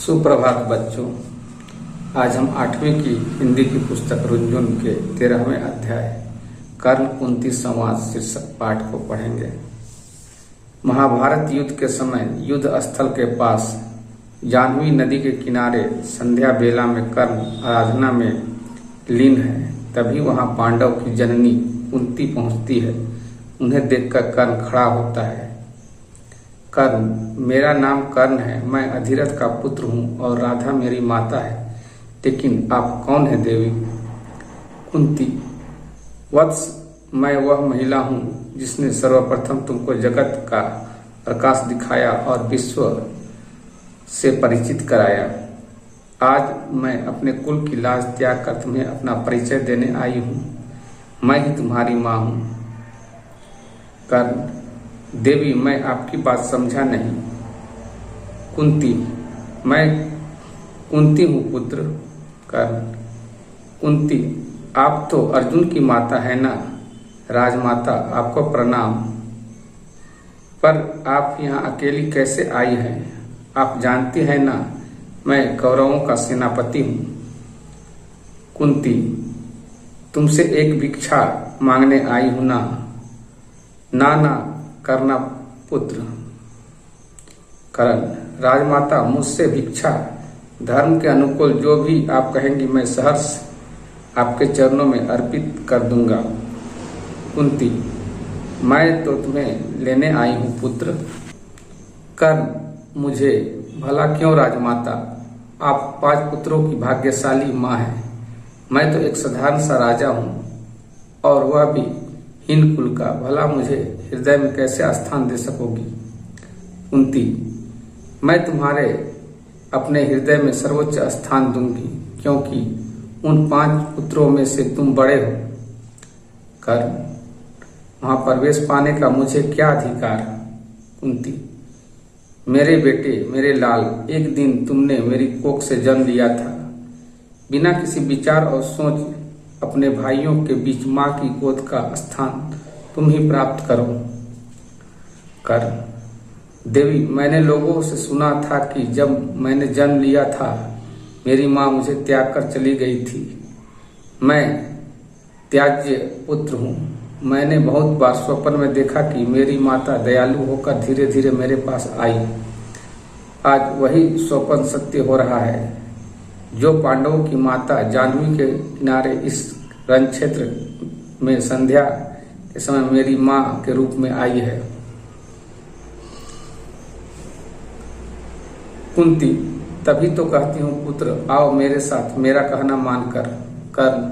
सुप्रभात बच्चों। आज हम 8वीं की हिंदी की पुस्तक रुनझुन के 13वें अध्याय कर्ण कुंती संवाद शीर्षक पाठ को पढ़ेंगे। महाभारत युद्ध के समय युद्ध स्थल के पास जाह्नवी नदी के किनारे संध्या बेला में कर्ण आराधना में लीन है। तभी वहां पांडव की जननी कुंती पहुंचती है। उन्हें देखकर कर्ण खड़ा होता है। कर्ण, मेरा नाम कर्ण है। मैं अधिरथ का पुत्र हूँ और राधा मेरी माता है। लेकिन आप कौन है देवी? कुंती, वत्स, मैं वह महिला हूँ जिसने सर्वप्रथम तुमको जगत का प्रकाश दिखाया और विश्व से परिचित कराया। आज मैं अपने कुल की लाज त्याग कर तुम्हें अपना परिचय देने आई हूँ। मैं ही तुम्हारी माँ हूँ। कर्ण, देवी, मैं आपकी बात समझा नहीं। कुंती, मैं कुंती हूँ पुत्र। कर्ण, कुंती, आप तो अर्जुन की माता है ना? राजमाता, आपको प्रणाम। पर आप यहाँ अकेली कैसे आई हैं? आप जानती हैं ना मैं कौरवों का सेनापति हूँ। कुंती, तुमसे एक भिक्षा मांगने आई हूँ ना? ना करना पुत्र। कर्ण, राजमाता, मुझसे भिक्षा? धर्म के अनुकूल जो भी आप कहेंगी मैं सहर्ष आपके चरणों में अर्पित कर दूंगा। कुंती, मैं तो तुम्हें लेने आई हूँ पुत्र। कर्ण, मुझे भला क्यों राजमाता? आप 5 पुत्रों की भाग्यशाली माँ हैं। मैं तो एक साधारण सा राजा हूँ और वह भी हीन कुल का। भला मुझे हृदय में कैसे स्थान दे सकोगी? कुंती, मैं तुम्हारे अपने हृदय में सर्वोच्च स्थान दूंगी क्योंकि उन 5 पुत्रों में से तुम बड़े हो। कर्ण, वहां प्रवेश पाने का मुझे क्या अधिकार? कुंती, मेरे बेटे, मेरे लाल, एक दिन तुमने मेरी कोख से जन्म लिया था। बिना किसी विचार और सोच अपने भाइयों के बीच माँ की गोद का स्थान तुम ही प्राप्त करो। कर्ण, देवी, मैंने लोगों से सुना था कि जब मैंने जन्म लिया था मेरी माँ मुझे त्याग कर चली गई थी। मैं त्याज्य पुत्र हूँ। मैंने बहुत बार स्वप्न में देखा कि मेरी माता दयालु होकर धीरे धीरे मेरे पास आई। आज वही स्वप्न सत्य हो रहा है। जो पांडवों की माता जाह्नवी के किनारे इस रण क्षेत्र में संध्या के समय मेरी माँ के रूप में आई है। कुंती, तभी तो कहती हूँ पुत्र, आओ मेरे साथ मेरा कहना मानकर। कर्ण,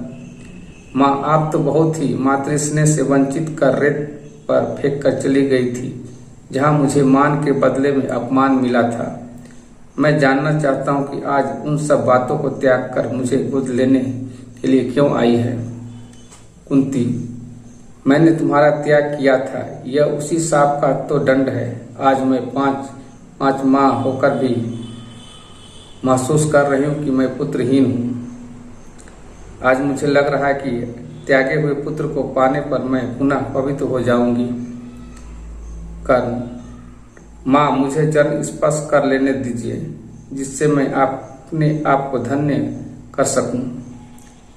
माँ, आप तो बहुत ही मातृस्नेह से वंचित कर रेत पर फेंक कर चली गई थी जहाँ मुझे मान के बदले में अपमान मिला था। मैं जानना चाहता हूँ कि आज उन सब बातों को त्याग कर मुझे गोद लेने के लिए क्यों आई है? कुंती, मैंने तुम्हारा त्याग किया था, यह उसी शाप का तो दंड है। आज मैं 5 माह होकर भी महसूस कर रही हूँ कि मैं पुत्रहीन हूँ। आज मुझे लग रहा है कि त्यागे हुए पुत्र को पाने पर मैं पुनः पवित्र हो जाऊंगी। कर्ण, माँ, मुझे चरण स्पर्श कर लेने दीजिए जिससे मैं अपने आप को धन्य कर सकूं।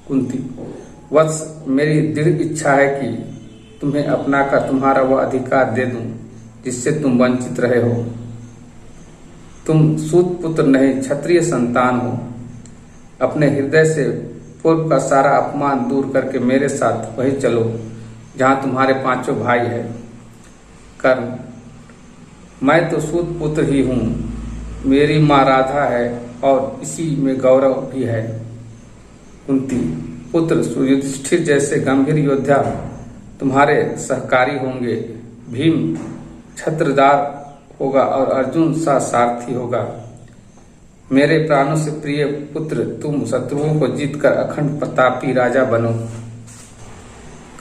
कुंती, वत्स, मेरी दृढ़ इच्छा है कि तुम्हें अपनाकर तुम्हारा वह अधिकार दे दूं जिससे तुम वंचित रहे हो। तुम सूत पुत्र नहीं, क्षत्रिय संतान हो। अपने हृदय से पूर्व का सारा अपमान दूर करके मेरे साथ वही चलो जहां तुम्हारे 5 भाई हैं। कर्ण, मैं तो सूत पुत्र ही हूँ। मेरी माँ राधा है और इसी में गौरव भी है। कुंती, पुत्र, युधिष्ठिर जैसे गंभीर योद्धा तुम्हारे सहकारी होंगे। भीम छत्रधार होगा और अर्जुन सा सारथी होगा। मेरे प्राणों से प्रिय पुत्र, तुम शत्रुओं को जीतकर अखंड प्रतापी राजा बनो।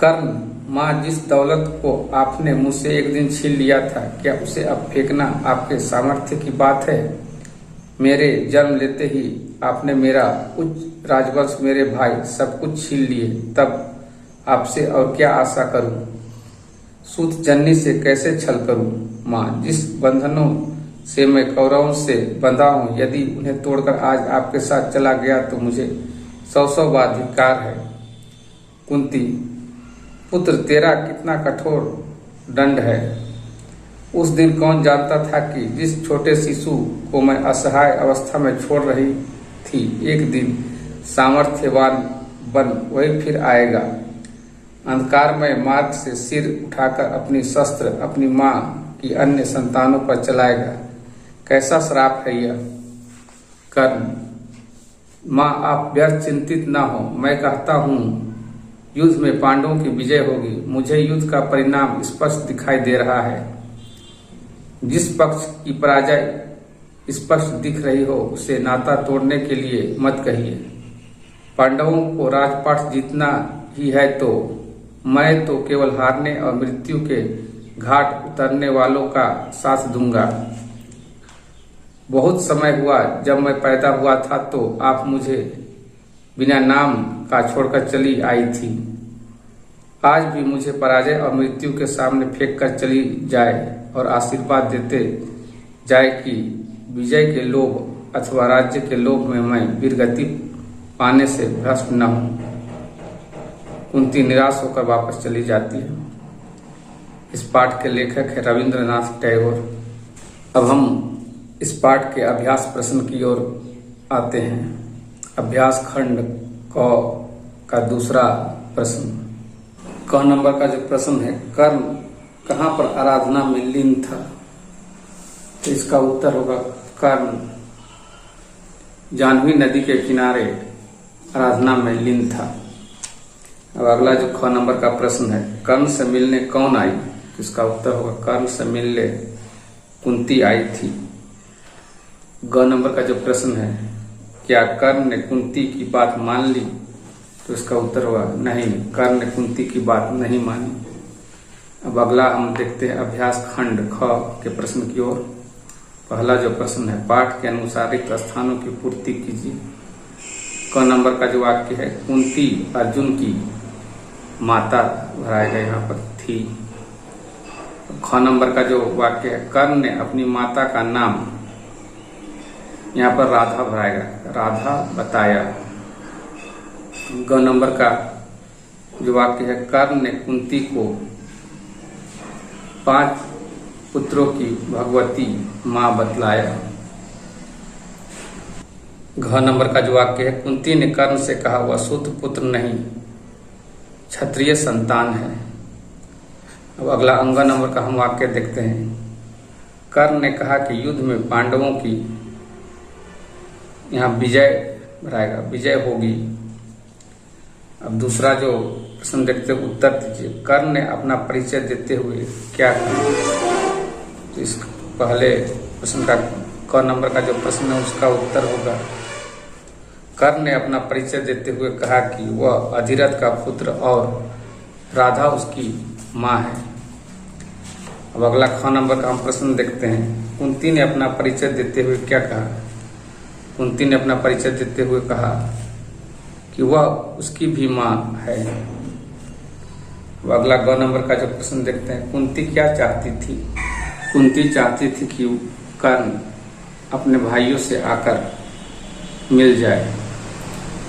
कर्ण, माँ, जिस दौलत को आपने मुझसे एक दिन छीन लिया था क्या उसे अब फेंकना आपके सामर्थ्य की बात है? मेरे जन्म लेते ही आपने मेरा उच्च राजवंश, मेरे भाई सब कुछ छीन लिए, तब आपसे और क्या आशा करूं? सूत जननी से कैसे छल करूं? माँ, जिस बंधनों से मैं कौरवों से बंधा हूँ। यदि उन्हें तोड़कर आज आपके साथ चला गया तो मुझे 100 बार धिक्कार है। कुंती, पुत्र तेरा कितना कठोर दंड है। उस दिन कौन जानता था कि जिस छोटे शिशु को मैं असहाय अवस्था में छोड़ रही थी, एक दिन सामर्थ्यवान बन वही फिर आएगा। अंधकारमय मार्ग से सिर उठाकर अपनी शस्त्र अपनी माँ की अन्य संतानों पर चलाएगा। कैसा श्राप है यह। कर्ण, माँ आप व्यर्थ चिंतित न हो। मैं कहता हूँ युद्ध में पांडवों की विजय होगी। मुझे युद्ध का परिणाम स्पष्ट दिखाई दे रहा है। जिस पक्ष की पराजय स्पष्ट दिख रही हो उसे नाता तोड़ने के लिए मत कहिए। पांडवों को राजपाट जीतना ही है तो मैं तो केवल हारने और मृत्यु के घाट उतरने वालों का साथ दूंगा। बहुत समय हुआ जब मैं पैदा हुआ था तो आप मुझे बिना नाम का छोड़कर चली आई थी। आज भी मुझे पराजय और मृत्यु के सामने फेंक कर चली जाए और आशीर्वाद देते जाए कि विजय के लोभ अथवा राज्य के लोभ में मैं वीरगति पाने से भ्रष्ट न हूं। कुंती निराश होकर वापस चली जाती है। इस पाठ के लेखक है रविंद्रनाथ टैगोर। अब हम इस पाठ के अभ्यास प्रश्न की ओर आते हैं। अभ्यास खंड क का दूसरा प्रश्न। क नंबर का जो प्रश्न है, कर्ण कहाँ पर आराधना में लीन था। तो इसका उत्तर होगा कर्ण जाह्नवी नदी के किनारे आराधना में लीन था। अब अगला जो ख नंबर का प्रश्न है, कर्ण से मिलने कौन आई। तो इसका उत्तर होगा कर्ण से मिलने कुंती आई थी। ग नंबर का जो प्रश्न है, क्या कर्ण ने कुंती की बात मान ली। तो इसका उत्तर होगा नहीं, कर्ण ने कुंती की बात नहीं मानी। अब अगला हम देखते हैं अभ्यास खंड ख के प्रश्न की ओर। पहला जो प्रश्न है, पाठ के अनुसार रिक्त स्थानों की पूर्ति कीजिए। क नंबर का जो वाक्य है, कुंती अर्जुन की माता भराएगा यहाँ पर थी। ख नंबर का जो वाक्य है, कर्ण ने अपनी माता का नाम यहाँ पर राधा भराएगा, राधा बताया। ग नंबर का जो वाक्य है, कर्ण ने कुंती को 5 पुत्रों की भगवती माँ बतलाया। घ नंबर का जो वाक्य है, कुंती ने कर्ण से कहा वह शुद्ध पुत्र नहीं क्षत्रिय संतान है। अब अगला अंग नंबर का हम वाक्य देखते हैं। कर्ण ने कहा कि युद्ध में पांडवों की यहाँ विजय रहेगा, विजय होगी। अब दूसरा जो प्रश्न देखते हैं, उत्तर दीजिए। कर्ण ने अपना परिचय देते हुए क्या कहा। तो इस पहले प्रश्न का क नंबर का जो प्रश्न है उसका उत्तर होगा, कर्ण ने अपना परिचय देते हुए कहा कि वह अधिरथ का पुत्र और राधा उसकी माँ है। अब अगला ख नंबर का हम प्रश्न देखते हैं। कुंती ने अपना परिचय देते हुए क्या कहा। कुंती ने अपना परिचय देते हुए कहा कि वह उसकी भी माँ है। अब अगला ग नंबर का जो प्रश्न देखते हैं, कुंती क्या चाहती थी। कुंती चाहती थी कि कर्ण अपने भाइयों से आकर मिल जाए।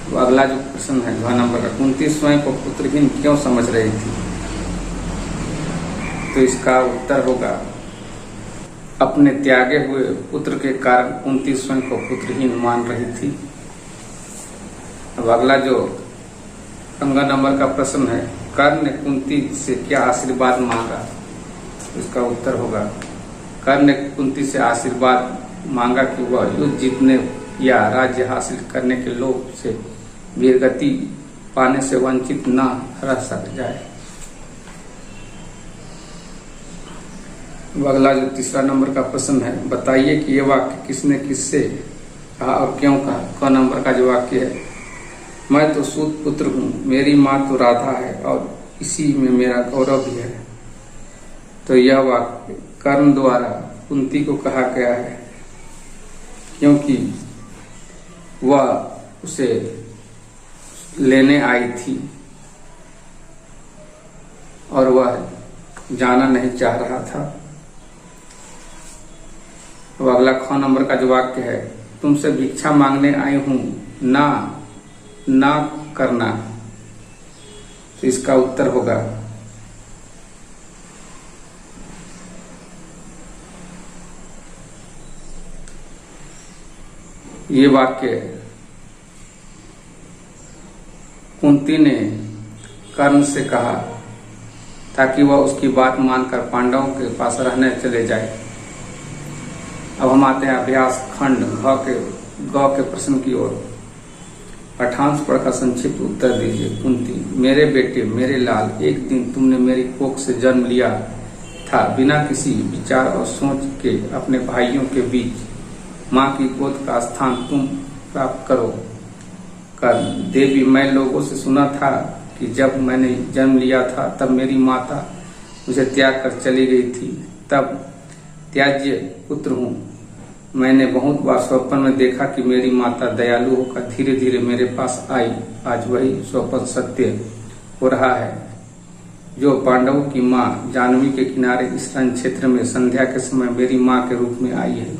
तो अगला जो प्रश्न है घ नंबर का, कुंती स्वयं को पुत्रहीन क्यों समझ रही थी। तो इसका उत्तर होगा, अपने त्यागे हुए पुत्र के कारण कुंती स्वयं को पुत्रहीन मान रही थी। अब अगला जो अंग नंबर का प्रश्न है, कर्ण ने कुंती से क्या आशीर्वाद मांगा। तो इसका उत्तर होगा, कर्ण ने कुंती से आशीर्वाद मांगा कि वह युद्ध जीतने या राज्य हासिल करने के लोभ से वीरगति पाने से वंचित न रह सक जाए। अगला जो तीसरा नंबर का प्रश्न है, बताइए कि यह वाक्य किसने किससे कहा और क्यों कहा। क नंबर का जो वाक्य है, मैं तो सूत पुत्र हूँ, मेरी माँ तो राधा है और इसी में मेरा गौरव भी है। तो यह वाक्य कर्ण द्वारा कुंती को कहा गया है क्योंकि वह उसे लेने आई थी और वह जाना नहीं चाह रहा था। अब अगला ख नंबर का जो वाक्य है, तुमसे भिक्षा मांगने आई हूं, ना करना। तो इसका उत्तर होगा ये वाक्य कुंती ने कर्ण से कहा ताकि वह उसकी बात मानकर पांडवों के पास रहने चले जाए। अब हम आते हैं अभ्यास खंड ग के प्रश्न की ओर। पाठांश पढ़कर संक्षिप्त उत्तर दीजिए। कुंती, मेरे बेटे, मेरे लाल, एक दिन तुमने मेरी कोख से जन्म लिया था। बिना किसी विचार और सोच के अपने भाइयों के बीच माँ की गोद का स्थान तुम प्राप्त करो। कर्ण, देवी, मैं लोगों से सुना था कि जब मैंने जन्म लिया था तब मेरी माता मुझे त्याग कर चली गई थी। तब त्याज्य पुत्र हूँ। मैंने बहुत बार स्वप्न में देखा कि मेरी माता दयालु होकर धीरे धीरे मेरे पास आई। आज वही स्वप्न सत्य हो रहा है। जो पांडवों की माँ जाह्नवी के किनारे इस रण क्षेत्र में संध्या के समय मेरी माँ के रूप में आई है।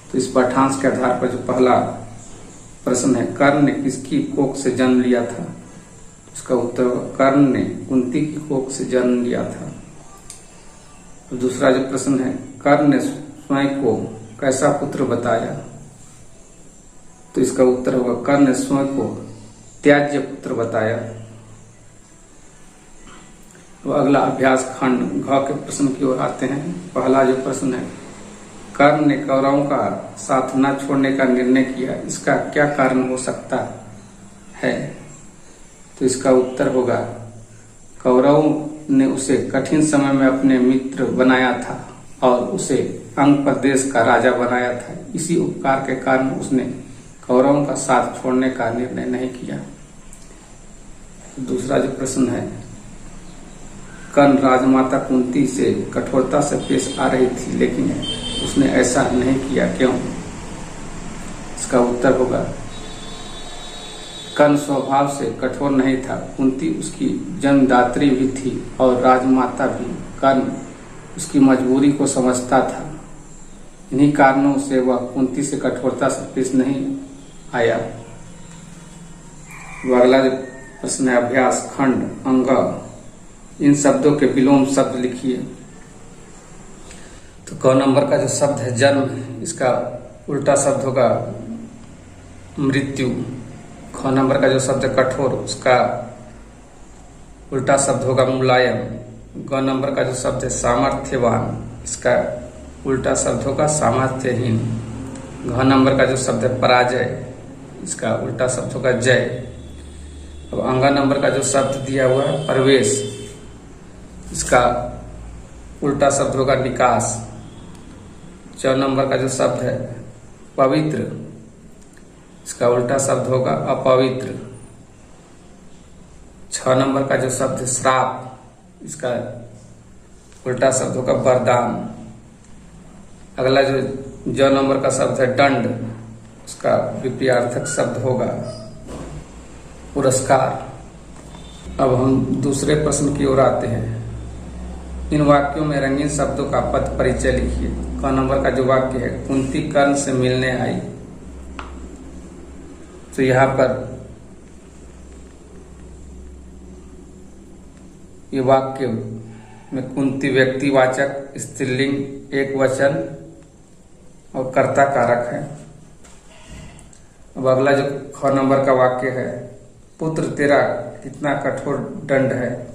तो इस पाठांश के आधार पर जो पहला प्रश्न है, कर्ण ने किसकी कोख से जन्म लिया था? इसका उत्तर, कर्ण ने कुंती की कोख से जन्म लिया था। तो दूसरा जो प्रश्न है, कर्ण ने स्वयं को कैसा पुत्र बताया? तो इसका उत्तर होगा, कर्ण ने स्वयं को त्याज्य पुत्र बताया। तो अगला अभ्यास खंड घ के प्रश्न की ओर आते हैं। पहला जो प्रश्न है, कर्ण ने कौरवों का साथ न छोड़ने का निर्णय किया, इसका क्या कारण हो सकता है? तो इसका उत्तर होगा, कौरवों ने उसे कठिन समय में अपने मित्र बनाया था और उसे अंग प्रदेश का राजा बनाया था। इसी उपकार के कारण उसने कौरवों का साथ छोड़ने का निर्णय नहीं किया। दूसरा जो प्रश्न है, कर्ण राजमाता कुंती से कठोरता से पेश आ रही थी लेकिन उसने ऐसा नहीं किया, क्यों? इसका उत्तर होगा, कर्ण स्वभाव से कठोर नहीं था। कुंती उसकी जन्मदात्री भी थी और राजमाता भी। कर्ण उसकी मजबूरी को समझता था। इन्हीं कारणों से वह कुंती से कठोरता से पेश नहीं आया। अगला प्रश्न है अभ्यास खंड अंग। इन शब्दों के विलोम शब्द लिखिए। तो क नंबर का जो शब्द है जन्म, इसका उल्टा शब्द होगा मृत्यु। ख नंबर का जो शब्द है कठोर, उसका उल्टा शब्द होगा मुलायम। ग नंबर का जो शब्द है सामर्थ्यवान, इसका उल्टा शब्द होगा सामर्थ्यहीन। घ नंबर का जो शब्द है पराजय, इसका उल्टा शब्द होगा जय। अब अंग नंबर का जो शब्द दिया हुआ है प्रवेश, इसका उल्टा शब्द होगा निकास। च नंबर का जो शब्द है पवित्र, इसका उल्टा शब्द होगा अपवित्र। 6 नंबर का जो शब्द है श्राप, इसका उल्टा शब्द होगा वरदान। अगला जो ज नंबर का शब्द है दंड, उसका विपरीतार्थक शब्द होगा पुरस्कार। अब हम दूसरे प्रश्न की ओर आते हैं। इन वाक्यों में रंगीन शब्दों का पद परिचय लिखिए। क नंबर का जो वाक्य है कुंती कर्ण से मिलने आई, तो यहाँ पर ये वाक्य में कुंती व्यक्तिवाचक, स्त्रीलिंग, एक वचन और कर्ता कारक है। अब अगला जो ख नंबर का वाक्य है, पुत्र तेरा कितना कठोर दंड है।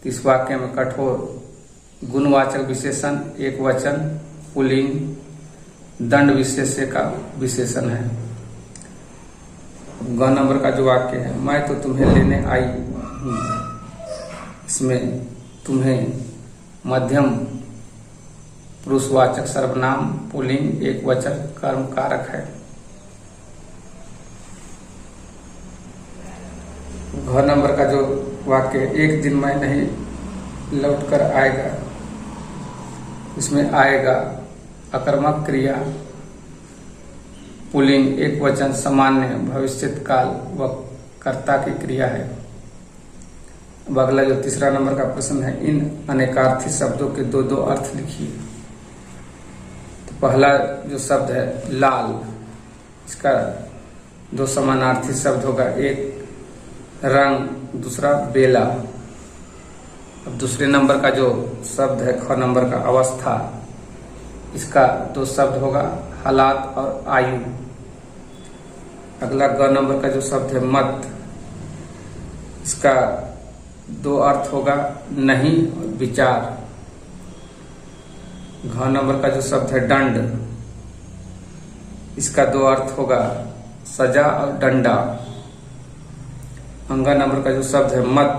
इस वाक्य में कठोर गुणवाचक विशेषण, एक वचन, पुल्लिंग, दंड विशेष्य का विशेषण है। ग नंबर का जो वाक्य है, मैं तो तुम्हें लेने आई हूँ, इसमें तुम्हें मध्यम पुरुषवाचक सर्वनाम, पुल्लिंग, एक वचन, कर्म कारक है। घ नंबर का जो वाक्य है, एक दिन मैं नहीं लौट कर आएगा, इसमें आएगा अकर्मक क्रिया, पुल्लिंग, एक वचन, सामान्य, भविष्यत काल व कर्ता की क्रिया है। अब अगला जो तीसरा नंबर का प्रश्न है, इन अनेकार्थी शब्दों के दो दो अर्थ लिखिए। पहला जो शब्द है लाल, इसका दो समानार्थी शब्द होगा, एक रंग, दूसरा बेला। अब दूसरे नंबर का जो शब्द है ख नंबर का अवस्था, इसका दो शब्द होगा हालात और आयु। अगला ग नंबर का जो शब्द है मत, इसका दो अर्थ होगा नहीं और विचार। घ नंबर का जो शब्द है दंड, इसका दो अर्थ होगा सजा और डंडा। अंगा नंबर का जो शब्द है मत,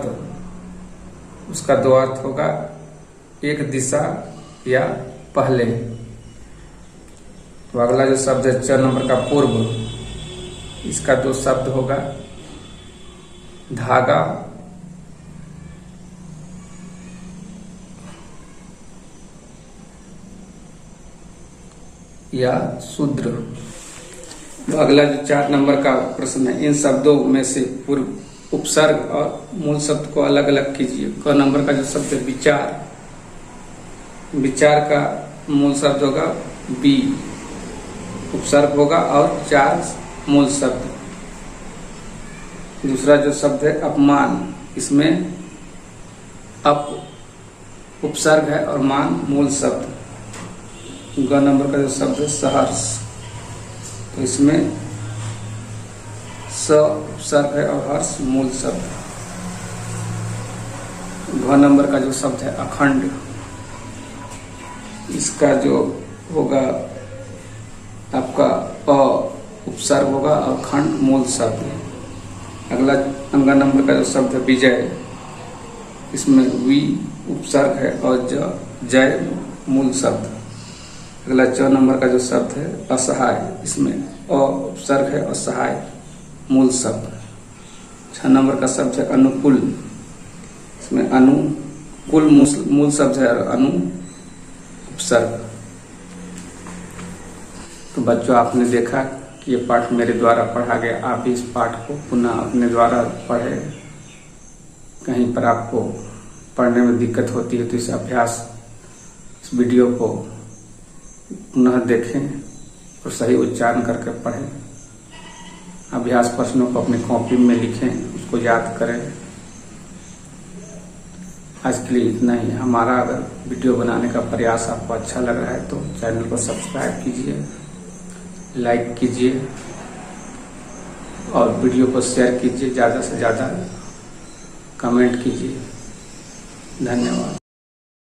उसका दो अर्थ होगा एक दिशा या पहले। तो अगला जो शब्द है च नंबर का पूर्व, इसका दो शब्द होगा धागा या शूद्र। तो अगला जो 4 नंबर का प्रश्न है, इन शब्दों में से पूर्व उपसर्ग और मूल शब्द को अलग अलग कीजिए। क नंबर का जो शब्द है विचार, विचार का मूल शब्द होगा बी, उपसर्ग होगा और 4 मूल शब्द। दूसरा जो शब्द है अपमान, इसमें अप उपसर्ग है और मान मूल शब्द। ग नंबर का जो शब्द है सहर्ष, तो इसमें स उपसर्ग है और हर्ष मूल शब्द। घ नंबर का जो शब्द है अखंड, इसका जो होगा आपका अ उपसर्ग होगा और खंड मूल शब्द। अगला अंगा नंबर का जो शब्द है विजय, इसमें वी उपसर्ग है और जय मूल शब्द। अगला 4 नंबर का जो शब्द है असहाय, इसमें अ उपसर्ग है और सहाय मूल शब्द। 6 नंबर का शब्द है अनुकूल, इसमें अनुकूल मूल शब्द है और अनु उपसर्ग। तो बच्चों, आपने देखा कि ये पाठ मेरे द्वारा पढ़ा गया। आप इस पाठ को पुनः अपने द्वारा पढ़ें। कहीं पर आपको पढ़ने में दिक्कत होती है तो इस वीडियो को पुनः देखें और सही उच्चारण करके पढ़ें। अभ्यास प्रश्नों को अपनी कॉपी में लिखें, उसको याद करें। आज के लिए इतना ही। हमारा अगर वीडियो बनाने का प्रयास आपको अच्छा लग रहा है तो चैनल को सब्सक्राइब कीजिए, लाइक कीजिए और वीडियो को शेयर कीजिए, ज़्यादा से ज़्यादा कमेंट कीजिए। धन्यवाद।